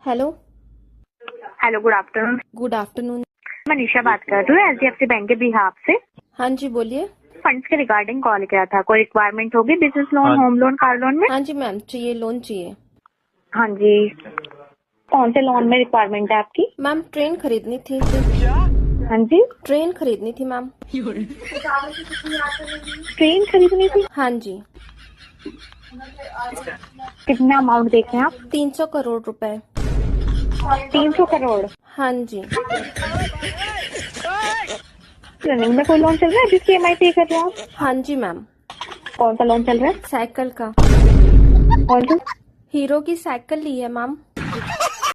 Hello. Hello, good afternoon. Good afternoon. Manisha बात कर रही हूँ एचडीएफसी बैंक के बिहाफ से। हाँ जी, बोलिए। फंड्स के रिगार्डिंग कॉल किया था। कोई रिक्वायरमेंट होगी business loan, home loan, car loan में? हाँ जी मैम, चाहिए, लोन चाहिए। हाँ जी, कौन से लोन में रिक्वायरमेंट है आपकी? मैम ट्रेन खरीदनी थी। हाँ जी, ट्रेन खरीदनी थी मैम। ट्रेन खरीदनी थी। हाँ जी। कितना अमाउंट देख रहे हैं आप? 300 करोड़ रुपए। 300 करोड़। हाँ जी। रनिंग में कोई लोन चल रहा है जिसकी EMI पे कर रहे हो आप? हाँ जी मैम। कौन सा लोन चल रहा है? साइकिल का। कौन सा? हीरो की साइकिल ली है मैम।